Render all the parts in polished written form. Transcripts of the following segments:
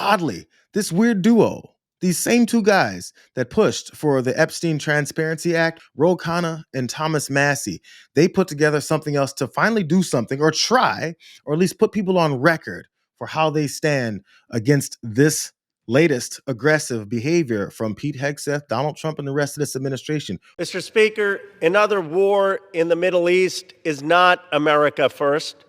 oddly, this weird duo, these same two guys that pushed for the Epstein Transparency Act, Khanna and Thomas Massie, they put together something else to finally do something or try, or at least put people on record for how they stand against this latest aggressive behavior from Pete Hegseth, Donald Trump, and the rest of this administration. Mr. Speaker, another war in the Middle East is not America first.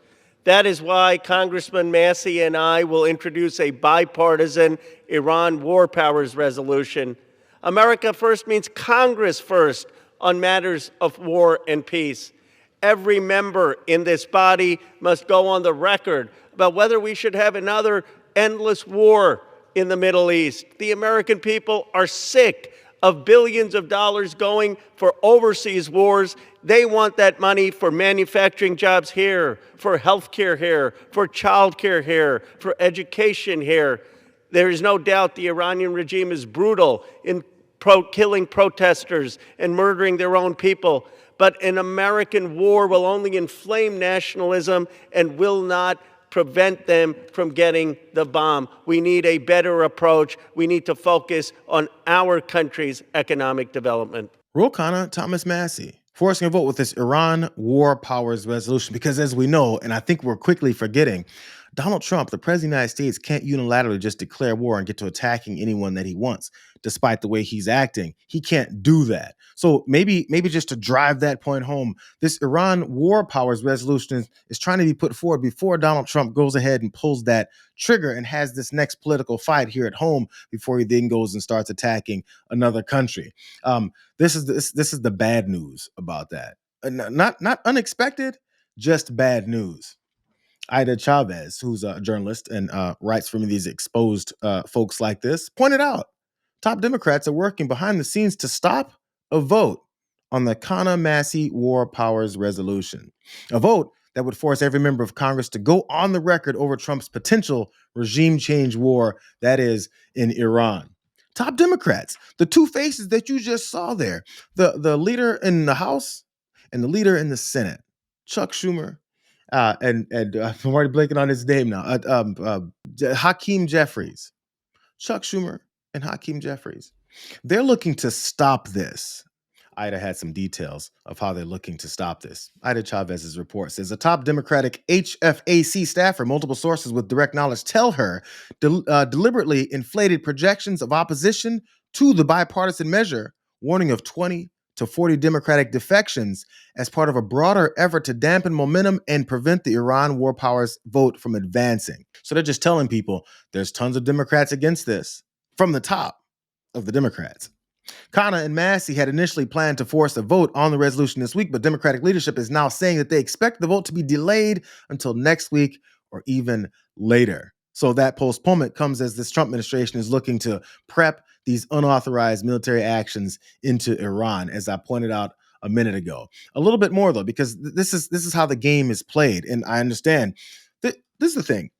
That is why Congressman Massie and I will introduce a bipartisan Iran war powers resolution. America first means Congress first on matters of war and peace. Every member in this body must go on the record about whether we should have another endless war in the Middle East. The American people are sick of billions of dollars going for overseas wars. They want that money for manufacturing jobs here, for health care here, for child care here, for education here. There is no doubt the Iranian regime is brutal in killing protesters and murdering their own people. But an American war will only inflame nationalism and will not prevent them from getting the bomb. We need a better approach. We need to focus on our country's economic development. Khanna, Thomas Massie, forcing a vote with this Iran war powers resolution, because as we know, and I think we're quickly forgetting, Donald Trump, the president of the United States, can't unilaterally just declare war and get to attacking anyone that he wants, despite the way he's acting. He can't do that. So maybe just to drive that point home, this Iran war powers resolution is trying to be put forward before Donald Trump goes ahead and pulls that trigger and has this next political fight here at home before he then goes and starts attacking another country. This is the bad news about that. Not unexpected, just bad news. Ida Chavez, who's a journalist and writes for me these exposed folks like this, pointed out top Democrats are working behind the scenes to stop a vote on the Khanna Massie War Powers Resolution, a vote that would force every member of Congress to go on the record over Trump's potential regime change war, that is, in Iran. Top Democrats, the two faces that you just saw there, the leader in the House and the leader in the Senate, Chuck Schumer, and I'm already blanking on his name now. Hakeem Jeffries, Chuck Schumer, and Hakeem Jeffries. They're looking to stop this. Ida had some details of how they're looking to stop this. Ida Chavez's report says a top Democratic HFAC staffer, multiple sources with direct knowledge tell her deliberately inflated projections of opposition to the bipartisan measure, warning of 20 to 40 Democratic defections as part of a broader effort to dampen momentum and prevent the Iran war powers vote from advancing. So they're just telling people there's tons of Democrats against this from the top of the Democrats. Khanna and Massie had initially planned to force a vote on the resolution this week, but Democratic leadership is now saying that they expect the vote to be delayed until next week or even later. So that postponement comes as this Trump administration is looking to prep these unauthorized military actions into Iran, as I pointed out a minute ago. A little bit more, though, because this is how the game is played. And I understand that this is the thing.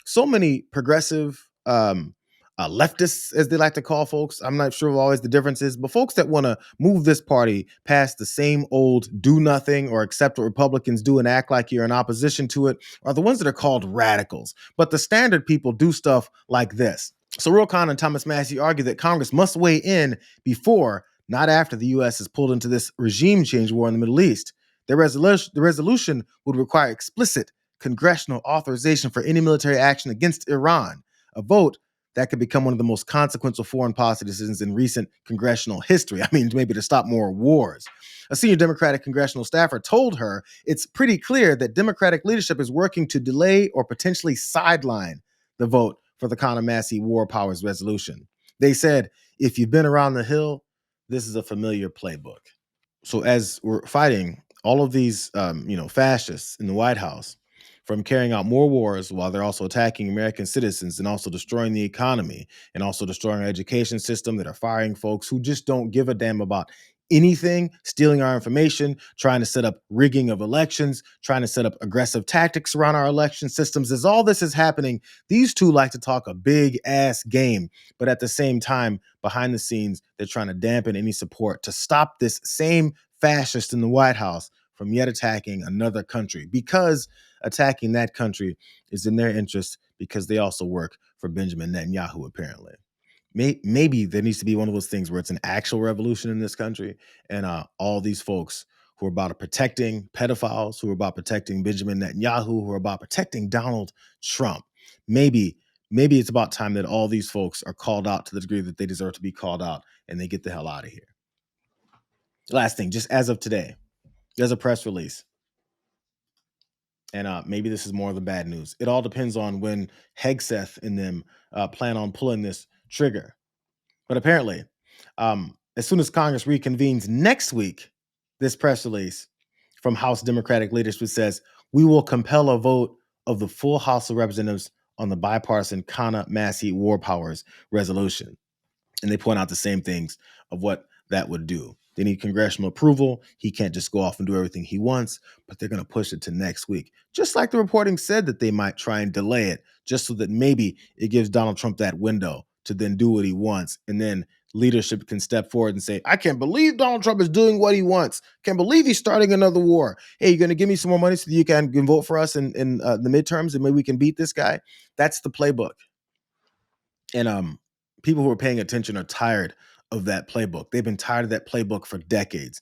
So many progressive leftists, as they like to call folks, I'm not sure always the difference is, but folks that want to move this party past the same old do nothing or accept what Republicans do and act like you're in opposition to it are the ones that are called radicals. But the standard people do stuff like this. So Khanna and Thomas Massie argue that Congress must weigh in before, not after, the U.S. is pulled into this regime change war in the Middle East. The resolution would require explicit congressional authorization for any military action against Iran, a vote that could become one of the most consequential foreign policy decisions in recent congressional history. I mean, maybe to stop more wars. A senior Democratic congressional staffer told her it's pretty clear that Democratic leadership is working to delay or potentially sideline the vote for the Khanna Massie War Powers Resolution. They said, if you've been around the Hill, this is a familiar playbook. So as we're fighting all of these, fascists in the White House from carrying out more wars while they're also attacking American citizens and also destroying the economy and also destroying our education system, that are firing folks who just don't give a damn about anything, stealing our information, trying to set up rigging of elections, trying to set up aggressive tactics around our election systems. As all this is happening, these two like to talk a big ass game, but at the same time, behind the scenes, they're trying to dampen any support to stop this same fascist in the White House from yet attacking another country, because attacking that country is in their interest, because they also work for Benjamin Netanyahu, apparently. Maybe there needs to be one of those things where it's an actual revolution in this country, and all these folks who are about protecting pedophiles, who are about protecting Benjamin Netanyahu, who are about protecting Donald Trump. Maybe it's about time that all these folks are called out to the degree that they deserve to be called out, and they get the hell out of here. Last thing, just as of today, there's a press release. And maybe this is more of the bad news. It all depends on when Hegseth and them plan on pulling this trigger. But apparently, as soon as Congress reconvenes next week, this press release from House Democratic leadership says, we will compel a vote of the full House of Representatives on the bipartisan Khanna Massie War Powers resolution. And they point out the same things of what that would do. They need congressional approval. He can't just go off and do everything he wants, but they're going to push it to next week. Just like the reporting said that they might try and delay it, just so that maybe it gives Donald Trump that window to then do what he wants. And then leadership can step forward and say, I can't believe Donald Trump is doing what he wants. Can't believe he's starting another war. Hey, you're going to give me some more money so that you can vote for us in the midterms and maybe we can beat this guy? That's the playbook. And people who are paying attention are tired of that playbook. They've been tired of that playbook for decades.